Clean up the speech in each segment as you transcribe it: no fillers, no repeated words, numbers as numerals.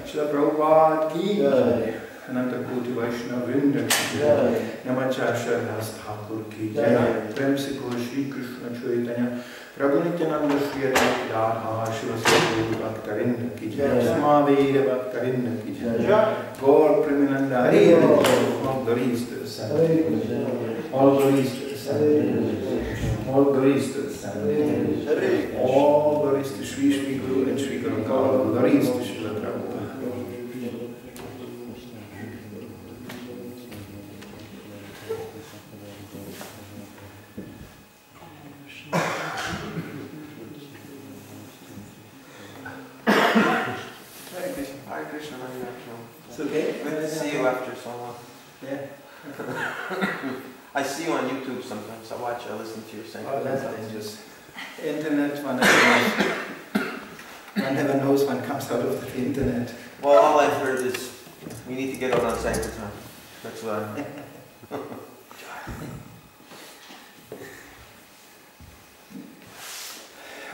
Srila Prabhupada ki jai. Ananta Koti Vaishnava Vrinda ki jai. Namacharya Das Thakur ki jai. Prem se Kol Shri Krishna Chaitanya Prabhu Nityananda Shri Advaita Shiva Sri Bhaktarinda ki jai. Smavira Bhaktarinda ki jai. Gaur Premananda Hari. All glories to the Son. All glories to the Son. All glories to the Son. All glories to Sri Guru and Sri Guru. All glories to Srila Prabhupada. Hare Krishna, It's okay? Good to see you after so long. Yeah. I see you on YouTube sometimes. I listen to your singing. Oh, that's dangerous. Internet, one never knows when comes out of the internet. Well, all I've heard is we need to get out on Sankirtan. That's what I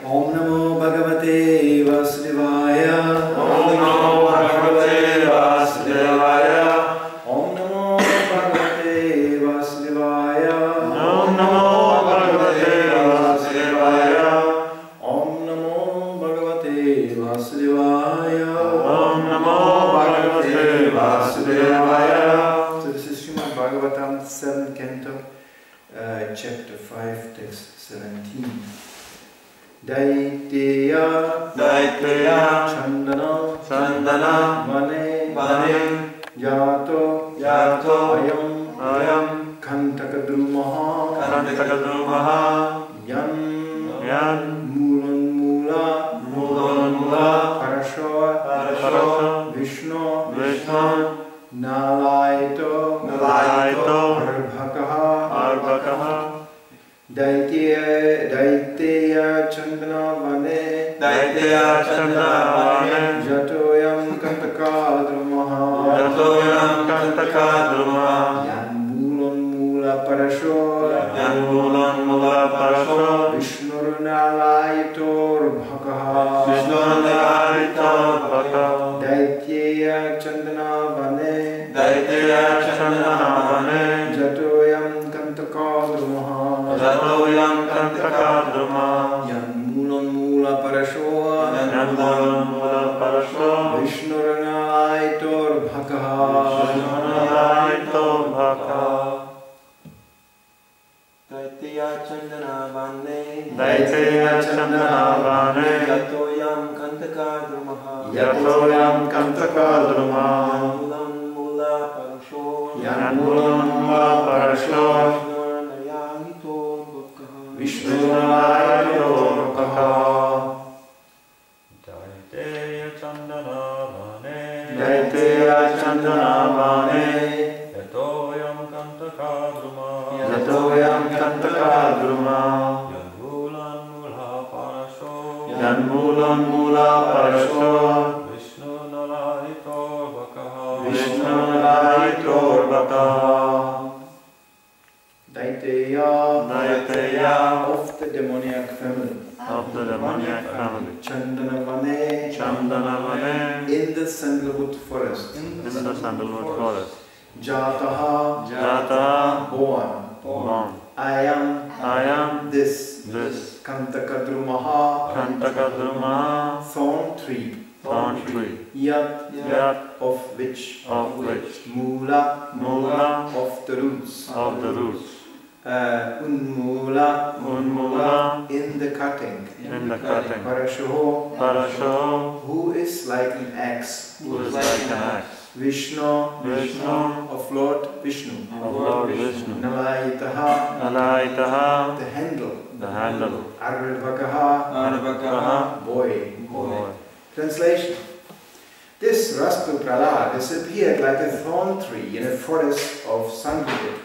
Om Namo Bhagavate Vasudevaya. Om Namo Bhagavate Vasudevaya. Om Namo Bhagavate Vasudevaya. Om Namo Bhagavate Vasudevaya. Om Namo Bhagavate Vasudevaya. Om Namo Bhagavate Vasudevaya. So this is Srimad Bhagavatam, 7th canto, chapter 5, text 17. Daitya Chandana Vane Jato Ayam Kantakadrumaha Yan Mulan Mula Parasho Vishnu Nalaito Arbhakaha Daitya Chandana Vane Jatoyam Kantakadrumaha Yan Mulan Mula Parasho Vishnu Nalaito Arbhakaha Daitya Chandana Vane Jatoyam Kantakadrumaha Yan Mulan Mula Parasho Vishnu Nalaito Arbhakaha Daitya Chandana Vane Yatoyam Kantakadrumaha Mulan Mula Parasho Vishnu Nalaito Arbhakaha Daitya Chandana Vane Yatoyam Kantakadrumaha Yan Mulan Mula Parasho Vishnu Nalaito Arbhakaha Daitya of the demoniac family. Chandana Vane in the sandalwood forest. Jataha born. I am this Kantakadrumaha thorn tree. Yat of which Mula of the roots. Unmula in the cutting. Parasho who is like an axe. Vishnu of Lord Vishnu. Nalaitaha the handle. Arbhakaha boy. Translation. This Rastu Prahlad disappeared like a thorn tree in a forest of sandalwood.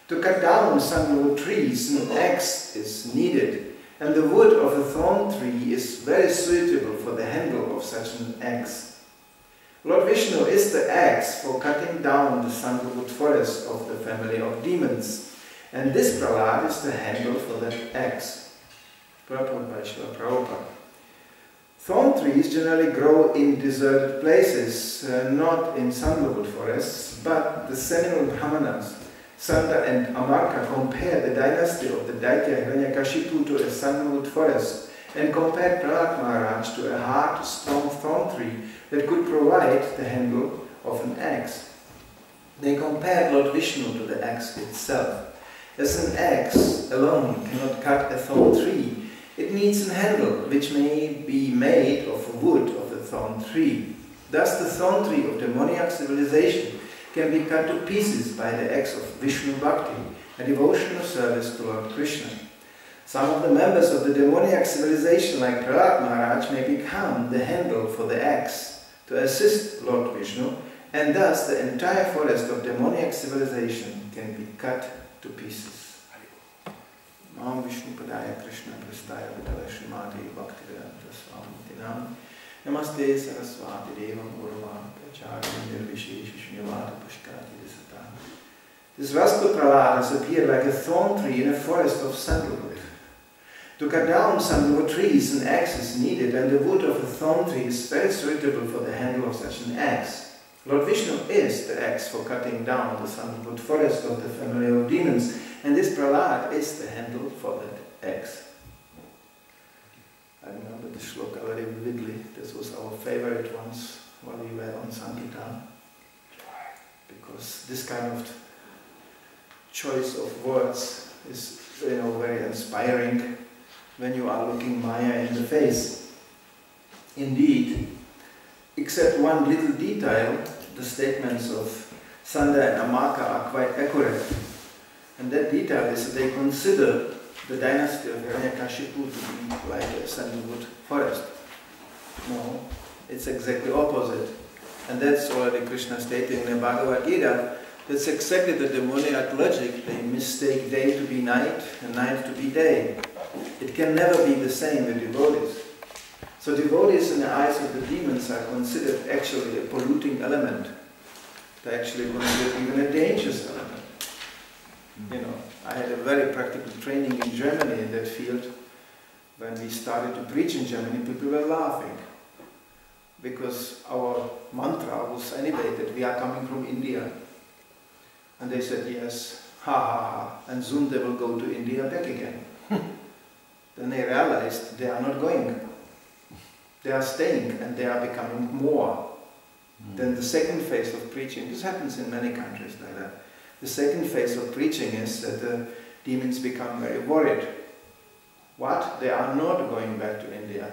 To cut down sandalwood trees, an axe is needed, and the wood of a thorn tree is very suitable for the handle of such an axe. Lord Vishnu is the axe for cutting down the sandalwood forest of the family of demons, and this Prahlad is the handle for that axe. Purport by Srila Prabhupada. Thorn trees generally grow in deserted places, not in sandalwood forests, but the seminal Brahmanas, Sanda and Amarka, compared the dynasty of the Daitya Hiranyakashipu to a sandalwood forest and compared Prahlad Maharaj to a hard, strong thorn tree that could provide the handle of an axe. They compared Lord Vishnu to the axe itself. As an axe alone cannot cut a thorn tree, it needs a handle which may be made of wood of the thorn tree. Thus the thorn tree of demoniac civilization can be cut to pieces by the axe of Vishnu Bhakti, a devotional service to Lord Krishna. Some of the members of the demoniac civilization like Prahlad Maharaj may become the handle for the axe to assist Lord Vishnu, and thus the entire forest of demoniac civilization can be cut to pieces. Nam Vishnu Padaya Krishna Prastaya Vitala Srimati Bhaktivedanta Swami Nam Namaste Saraswati Devam Urva Prachari Nirvishesh Shunyavata Pushkati Visata. This Vastu Prahlad has appeared like a thorn tree in a forest of sandalwood. To cut down sandalwood trees, an axe is needed, and the wood of a thorn tree is very suitable for the handle of such an axe. Lord Vishnu is the axe for cutting down the sandalwood forest of the family of demons, and this Prahlad is the handle for that axe. I remember the shloka very vividly. This was our favorite once while we were on Sankirtan, because this kind of choice of words is, very inspiring when you are looking Maya in the face. Indeed, except one little detail, the statements of Sanda and Amaka are quite accurate. And that detail is that they consider the dynasty of Hiranyakashipu to be like a sandalwood forest. No, it's exactly opposite. And that's already Krishna stated in the Bhagavad Gita. That's exactly the demoniac logic. They mistake day to be night and night to be day. It can never be the same with devotees. So devotees in the eyes of the demons are considered actually a polluting element. They're actually considered even a dangerous element. I had a very practical training in Germany in that field. When we started to preach in Germany, people were laughing. Because our mantra was anyway that we are coming from India. And they said, yes, ha ha ha, and soon they will go to India back again. Then they realized they are not going. They are staying, and they are becoming more. Then the second phase of preaching, this happens in many countries like that. The second phase of preaching is that the demons become very worried. What? They are not going back to India.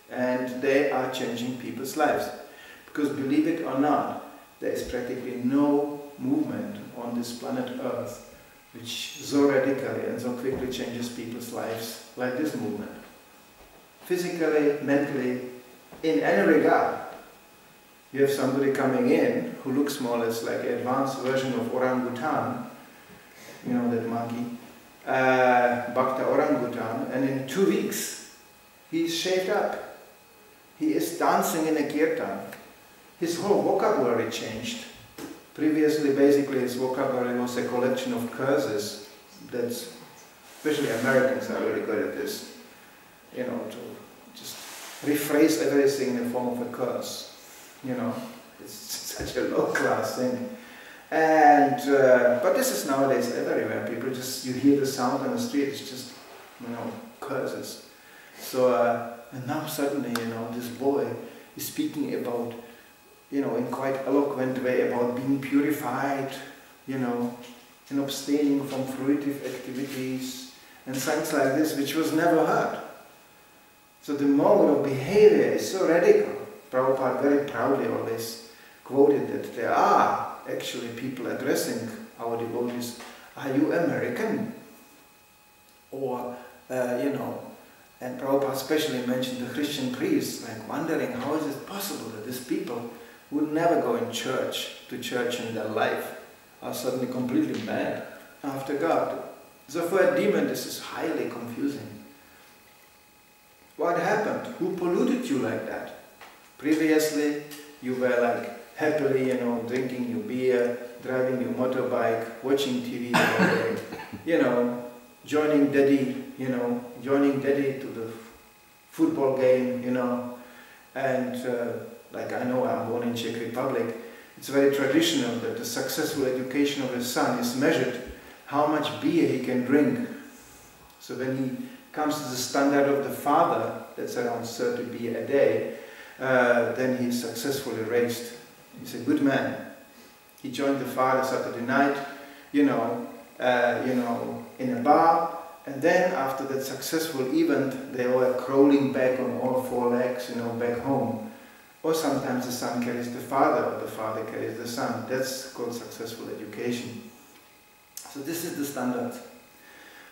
And they are changing people's lives. Because believe it or not, there is practically no movement on this planet Earth which so radically and so quickly changes people's lives like this movement. Physically, mentally, in any regard. You have somebody coming in who looks more or less like an advanced version of orangutan, that monkey, Bhakta orangutan, and in 2 weeks he's shaved up. He is dancing in a kirtan. His whole vocabulary changed. Previously, basically, his vocabulary was a collection of curses. That's, especially Americans are really good at this, to just rephrase everything in the form of a curse. It's such a low-class thing. And but this is nowadays everywhere. People you hear the sound on the street, it's just, curses. So, and now suddenly, this boy is speaking about, in quite eloquent way about being purified, and abstaining from fruitive activities and things like this, which was never heard. So the mode of behavior is so radical. Prabhupada very proudly always quoted that there are actually people addressing our devotees, are you American? Or, and Prabhupada especially mentioned the Christian priests, like wondering how is it possible that these people would never go to church in their life, are suddenly completely mad after God. So for a demon this is highly confusing. What happened? Who polluted you like that? Previously you were like happily, drinking your beer, driving your motorbike, watching TV all day, joining daddy to the football game, And like I know, I'm born in Czech Republic, it's very traditional that the successful education of a son is measured how much beer he can drink. So when he comes to the standard of the father, that's around 30 beer a day, then he's successfully raised. He's a good man. He joined the father Saturday night, in a bar, and then after that successful event, they were crawling back on all four legs, back home. Or sometimes the son carries the father, or the father carries the son. That's called successful education. So this is the standard.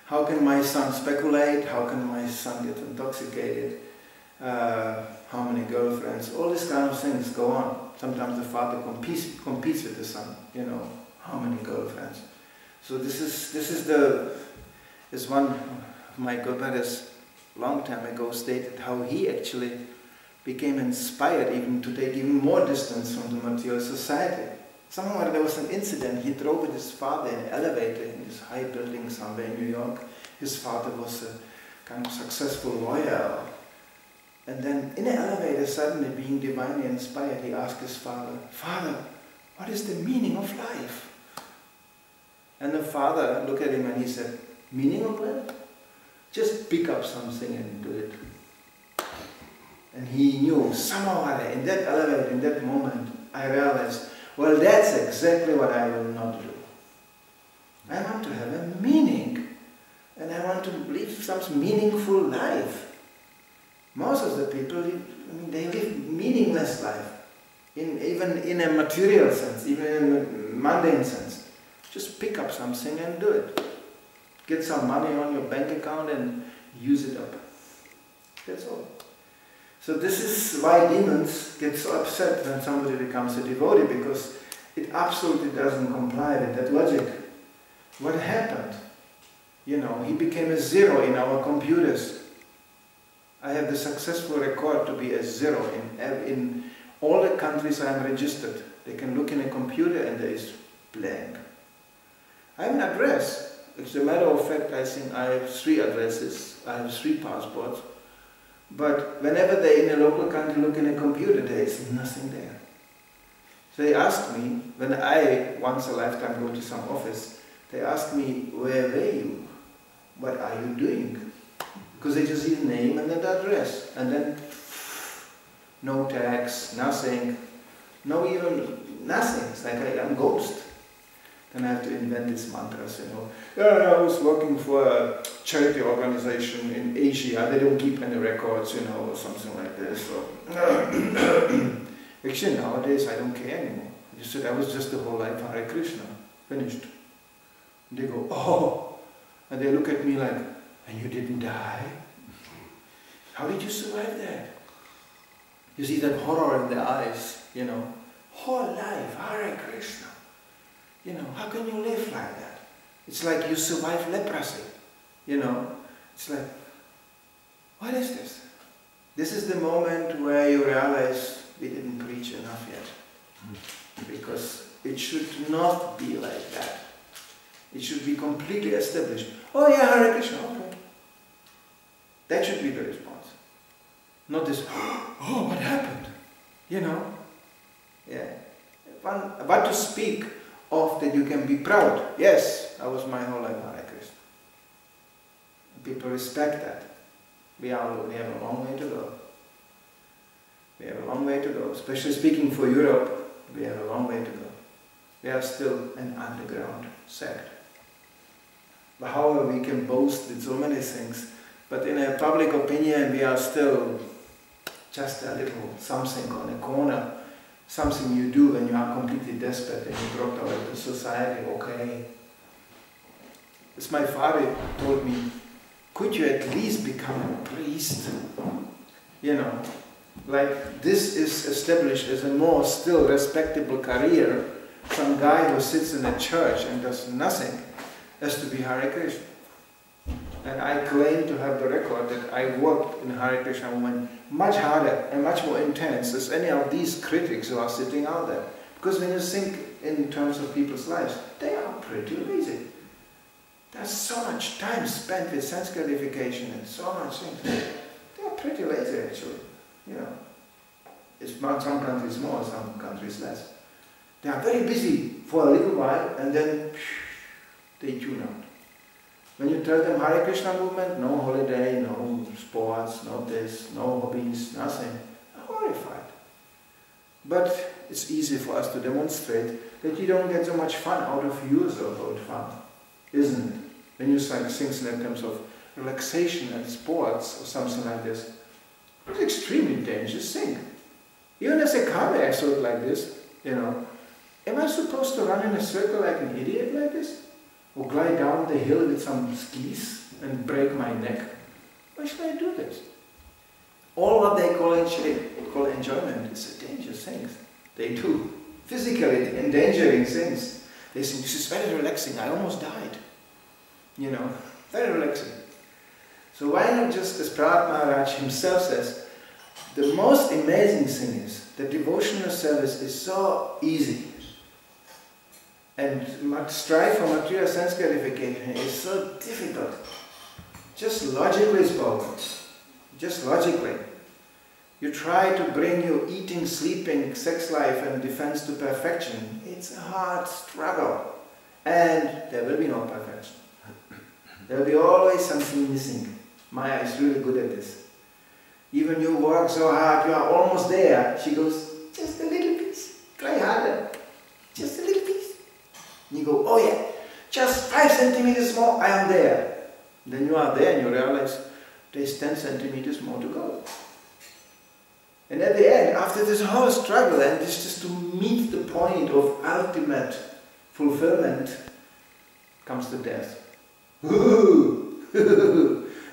How can my son speculate? How can my son get intoxicated? How many girlfriends? All these kind of things go on. Sometimes the father competes with the son. How many girlfriends? So this one of my godbrothers long time ago stated how he actually became inspired even to take even more distance from the material society. Somehow there was an incident. He drove with his father in an elevator in this high building somewhere in New York. His father was a kind of successful lawyer. And then in the elevator, suddenly being divinely inspired, he asked his father, "Father, what is the meaning of life?" And the father looked at him and he said, "Meaning of life? Just pick up something and do it." And he knew, somehow in that elevator, in that moment, I realized, well, that's exactly what I will not do. I want to have a meaning. And I want to live some meaningful life. Most of the people, they live meaningless life. Even in a material sense, even in a mundane sense. Just pick up something and do it. Get some money on your bank account and use it up. That's all. So this is why demons get so upset when somebody becomes a devotee, because it absolutely doesn't comply with that logic. What happened? He became a zero in our computers. I have the successful record to be a zero in all the countries I am registered. They can look in a computer and there is blank. I have an address. As a matter of fact, I think I have 3 addresses. I have 3 passports. But whenever they in a local country look in a computer, there is nothing there. So they asked me, when I once a lifetime go to some office, they asked me, "Where were you? What are you doing?" Because they just see the name and then the address. And then no tax, nothing. No even nothing. It's like I'm a ghost. Then I have to invent these mantras, Yeah, I was working for a charity organization in Asia. They don't keep any records, or something like this. So actually, nowadays I don't care anymore. I just said I was just the whole life Hare Krishna. Finished. And they go, "Oh," and they look at me like, "And you didn't die? How did you survive that?" You see that horror in their eyes, Whole life Hare Krishna. How can you live like that? It's like you survive leprosy. It's like, what is this? This is the moment where you realize we didn't preach enough yet. Because it should not be like that. It should be completely established. Oh yeah, Hare Krishna, okay. That should be the response. Not this, "Oh, what happened?" Yeah. But to speak of that you can be proud. Yes, I was my whole life Hare Krishna. People respect that. We have a long way to go. We have a long way to go. Especially speaking for Europe, we have a long way to go. We are still an underground sect. But however, we can boast with so many things, but in a public opinion, we are still just a little something on a corner. Something you do when you are completely desperate and you dropped out of the society, okay. As my father told me, could you at least become a priest? Like this is established as a more still respectable career. Some guy who sits in a church and does nothing has to be Hare Krishna. And I claim to have the record that I worked in Hare Krishna movement much harder and much more intense as any of these critics who are sitting out there. Because when you think in terms of people's lives, they are pretty lazy. There's so much time spent with sense gratification and so much things. They are pretty lazy actually, Some countries more, some countries less. They are very busy for a little while and then they tune out. When you tell them Hare Krishna movement, no holiday, no sports, no this, no hobbies, nothing, they're horrified. But it's easy for us to demonstrate that you don't get so much fun out of your so-called fun, isn't it? When you sing things in terms of relaxation and sports or something like this, it's an extremely dangerous thing. Even as a karma expert like this, am I supposed to run in a circle like an idiot like this? Or glide down the hill with some skis and break my neck? Why should I do this? All what they call enjoyment is a dangerous thing. They do. Physically endangering things. They think, this is very relaxing, I almost died. Very relaxing. So why not just, as Prahlad Maharaj himself says, the most amazing thing is that devotional service is so easy. And strive for material sense gratification is so difficult. Just logically spoken. Just logically. You try to bring your eating, sleeping, sex life and defense to perfection. It's a hard struggle. And there will be no perfection. There will be always something missing. Maya is really good at this. Even you work so hard, you are almost there. She goes, just a little piece. Try harder. Just a little piece. And you go, oh yeah, just 5 centimeters more, I am there. Then you are there and you realize there's 10 centimeters more to go. And at the end, after this whole struggle, and this just to meet the point of ultimate fulfillment, comes the death.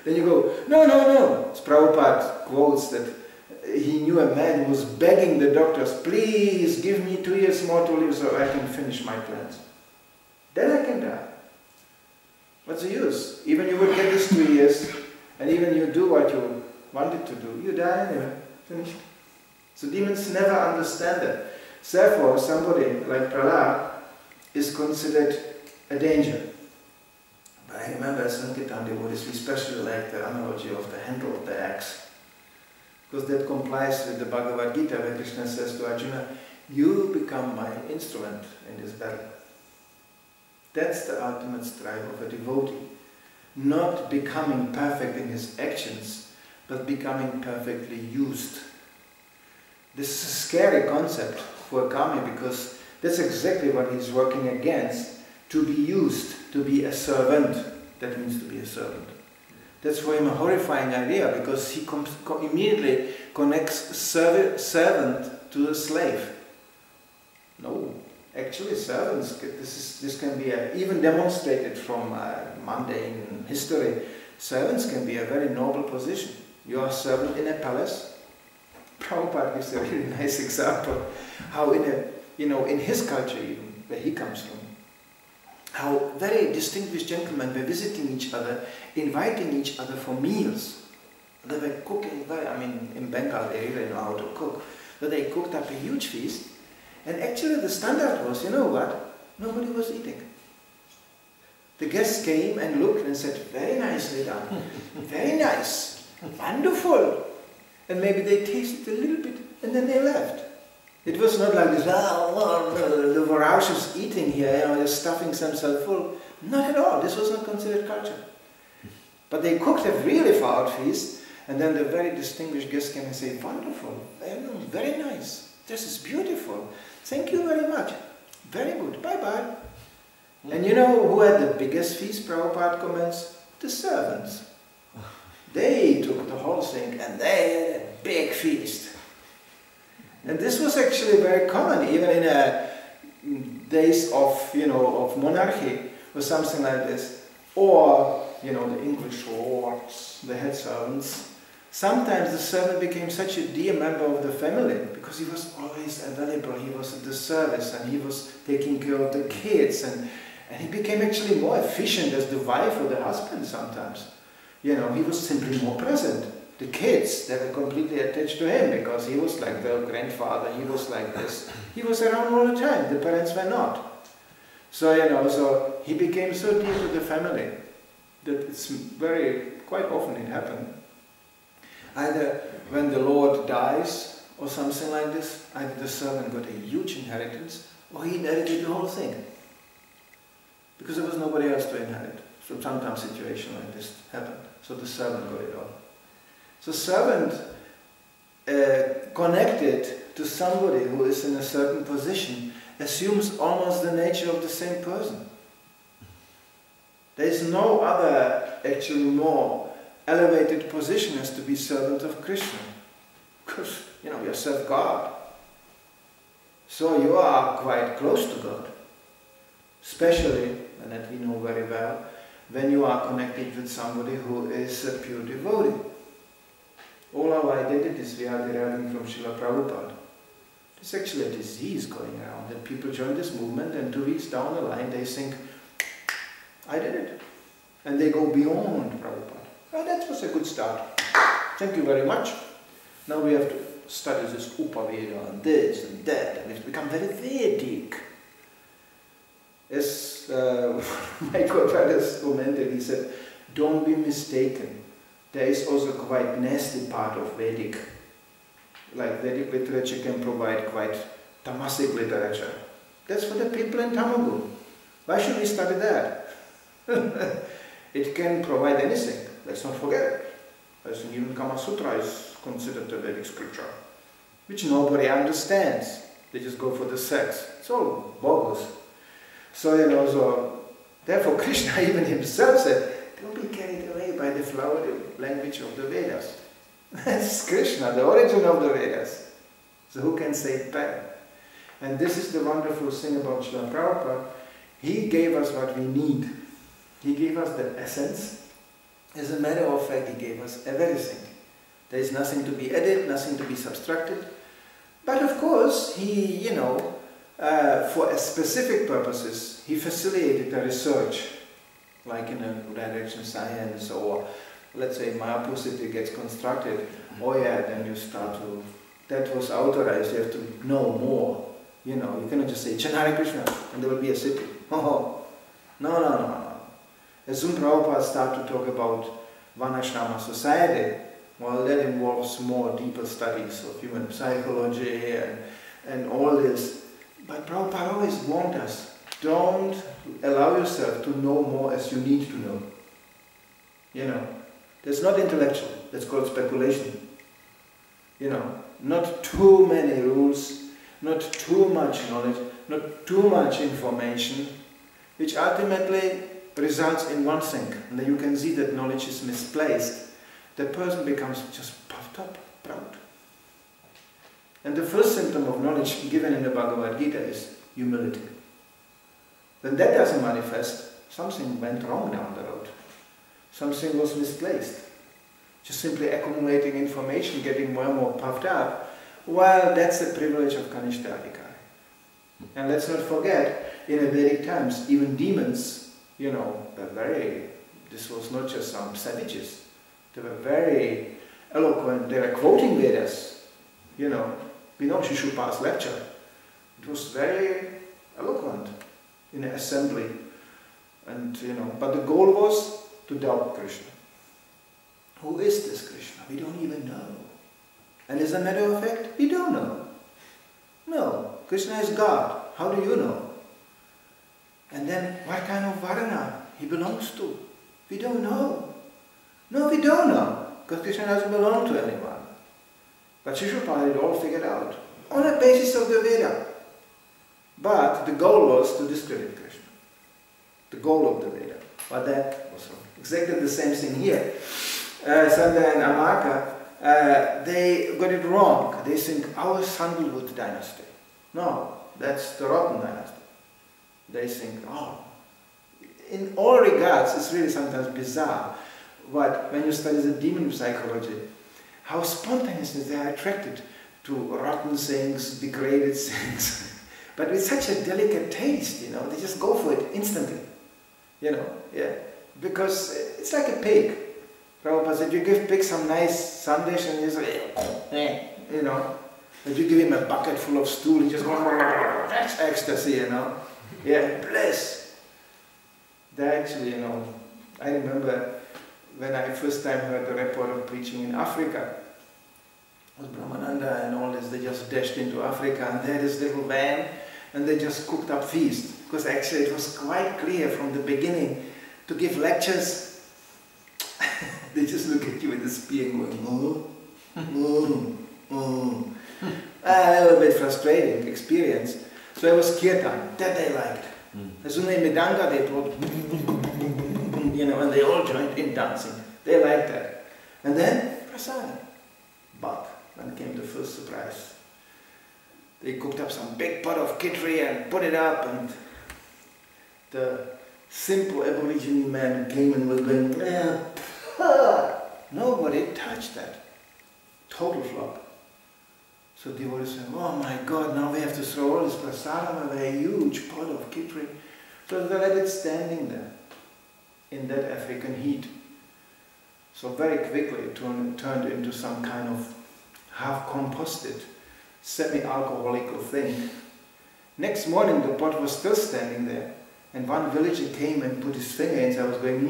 Then you go, no. As Prabhupada quotes that he knew a man who was begging the doctors, please give me 2 years more to live so I can finish my plans. Then I can die. What's the use? Even you would get this 2 years, and even you do what you wanted to do, you die anyway. Finish. So demons never understand that. Therefore, somebody like Prahlad is considered a danger. But I remember as Sankirtan devotees, we especially like the analogy of the handle of the axe. Because that complies with the Bhagavad Gita, where Krishna says to Arjuna, you become my instrument in this battle. That's the ultimate strive of a devotee. Not becoming perfect in his actions, but becoming perfectly used. This is a scary concept for a karmi because that's exactly what he's working against. To be used, to be a servant, that means to be a servant. That's for him a horrifying idea because he immediately connects servant to a slave. No, actually servants, this can be even demonstrated from mundane history. Servants can be a very noble position. You are a servant in a palace. Prabhupada gives a really nice example how in his culture even, where he comes from, how very distinguished gentlemen were visiting each other, inviting each other for meals. They were cooking, in Bengal they really know how to cook, but they cooked up a huge feast, and actually the standard was, you know what, nobody was eating. The guests came and looked and said, very nicely done, very nice, wonderful. And maybe they tasted a little bit and then they left. It was not like this, the voracious eating here, they're stuffing themselves full. Not at all, this was not considered culture. But they cooked a really far-out feast, and then the very distinguished guests came and say, wonderful, very nice, this is beautiful, thank you very much, very good, bye-bye. And you know who had the biggest feast, Prabhupada comments? The servants. They took the whole thing and they had a big feast. And this was actually very common, even in days of monarchy or something like this. Or, the English lords, the head servants. Sometimes the servant became such a dear member of the family because he was always available, he was at the service and he was taking care of the kids and he became actually more efficient as the wife or the husband sometimes. He was simply more present. The kids, they were completely attached to him because he was like their grandfather, he was like this. He was around all the time, the parents were not. So, so he became so dear to the family that it's quite often it happened. Either when the Lord dies or something like this. Either the servant got a huge inheritance, or he inherited the whole thing. Because there was nobody else to inherit. So sometimes a situation like this happened. So the servant got it all. So servant connected to somebody who is in a certain position assumes almost the nature of the same person. There is no other actually more elevated position as to be servant of Krishna. Because, you know, you serve God. So you are quite close to God. Especially, and that we know very well, when you are connected with somebody who is a pure devotee. All our identities we are deriving from Srila Prabhupada. It's actually a disease going around that people join this movement and 2 weeks down the line they think, I did it. And they go beyond Prabhupada. Well, that was a good start. Thank you very much. Now we have to study this Upaveda and this and that, and it's become very Vedic. As my godfather commented, he said, don't be mistaken. There is also quite nasty part of Vedic. Like Vedic literature can provide quite tamasic literature. That's for the people in Tamagun. Why should we study that? It can provide anything. Let's not forget it. I think even Kama Sutra is considered a Vedic scripture, which nobody understands. They just go for the sex. It's all bogus. So, you know, therefore Krishna even himself said, don't be carried away by the flowery language of the Vedas. That's Krishna, the origin of the Vedas. So who can say it better? And this is the wonderful thing about Srila Prabhupada. He gave us what we need. He gave us the essence. As a matter of fact, he gave us everything. There is nothing to be added, nothing to be subtracted. But of course, he, you know, for specific purposes, he facilitated the research, like in a direction science, or let's say Mayapur city gets constructed. Oh yeah, then you start to, that was authorized, you have to know more. You know, you cannot just say Hare Krishna and there will be a city. Oh, no. As soon as Prabhupada started to talk about Varnashrama society, well, that involves more deeper studies of human psychology and all this. But Prabhupada always warned us, don't allow yourself to know more as you need to know. You know, that's not intellectual, that's called speculation. You know, not too many rules, not too much knowledge, not too much information, which ultimately results in one thing. And then you can see that knowledge is misplaced. The person becomes just puffed up, proud. And the first symptom of knowledge given in the Bhagavad Gita is humility. When that doesn't manifest, something went wrong down the road. Something was misplaced. Just simply accumulating information, getting more and more puffed up, well, that's the privilege of Kanishta Adhikari. And let's not forget, in the Vedic times, even demons, you know, were this was not just some savages. They were very eloquent, they were quoting Vedas, you know. We know Shishupa's lecture. It was very eloquent in an assembly. And, you know, but the goal was to doubt Krishna. Who is this Krishna? We don't even know. And as a matter of fact, we don't know. No, Krishna is God. How do you know? And then, what kind of Varna he belongs to? We don't know. No, we don't know, because Krishna doesn't belong to anyone. But Shishupala had it all figured out, on the basis of the Veda. But the goal was to discredit Krishna. The goal of the Veda. But that was wrong. Exactly the same thing here. Sanda and Amaka, they got it wrong. They think our Sandalwood dynasty. No, that's the rotten dynasty. They think, oh, in all regards, it's really sometimes bizarre. But when you study the demon psychology, how spontaneously they are attracted to rotten things, degraded things. But with such a delicate taste, you know, they just go for it instantly. You know, yeah. Because it's like a pig. Prabhupada said, you give pig some nice sandesh and he's like, you know. But you give him a bucket full of stool, he just goes, that's ecstasy, you know. Yeah, bliss. They actually, you know, I remember when I first time heard the report of preaching in Africa, was Brahmananda and all this, they just dashed into Africa, and they had this little van, and they just cooked up feast. Because actually it was quite clear from the beginning, to give lectures, they just look at you with the spear going, a little bit frustrating experience. So it was kirtan, that they liked. As soon as they Midanga, they brought, you know, and they all joined in dancing. They liked that. And then, prasadam. But, when came the first surprise. They cooked up some big pot of khichdi and put it up, and the simple Aborigine man came and was going, nobody touched that. Total flop. So devotees said, oh my God, now we have to throw all this prasadam away, a huge pot of khichdi. So they let it standing there, in that African heat. So very quickly it turned into some kind of half-composted, semi-alcoholic thing. Next morning the pot was still standing there, and one villager came and put his finger in, so I was going,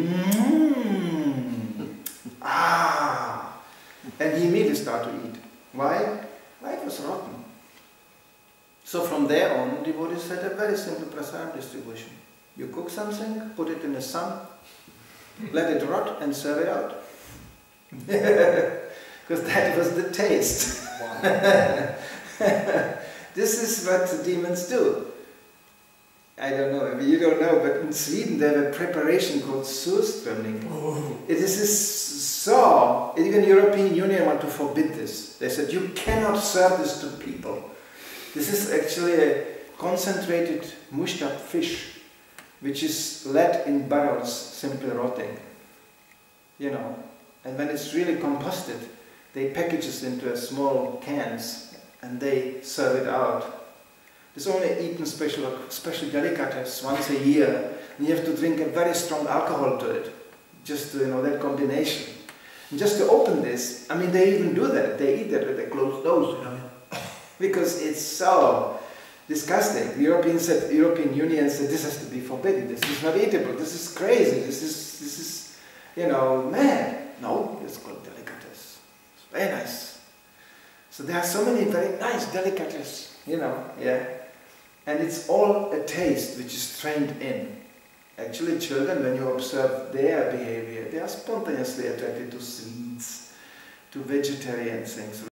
and he immediately started to eat. Why? Why? It was rotten. So from there on, devotees had a very simple prasadam distribution. You cook something, put it in the sun, let it rot and serve it out. Because that was the taste. Wow. This is what the demons do. I don't know, if you don't know, but in Sweden they have a preparation called surströmming. It is so, even the European Union want to forbid this. They said, you cannot serve this to people. This is actually a concentrated mushed up fish, which is let in barrels, simply rotting. You know, and when it's really composted, they package it into a small cans and they serve it out. It's only eaten special delicatessen once a year, and you have to drink a very strong alcohol to it, just to, you know, that combination. And just to open this, I mean, they even do that. They eat that with a closed nose, you know, because it's so disgusting. The European Union said this has to be forbidden. This is not eatable. This is crazy. This is, you know, mad. No, it's called delicatessen. It's very nice. So there are so many very nice delicatessen, you know, yeah. And it's all a taste which is trained in. Actually, children, when you observe their behavior, they are spontaneously attracted to sweets, to vegetarian things.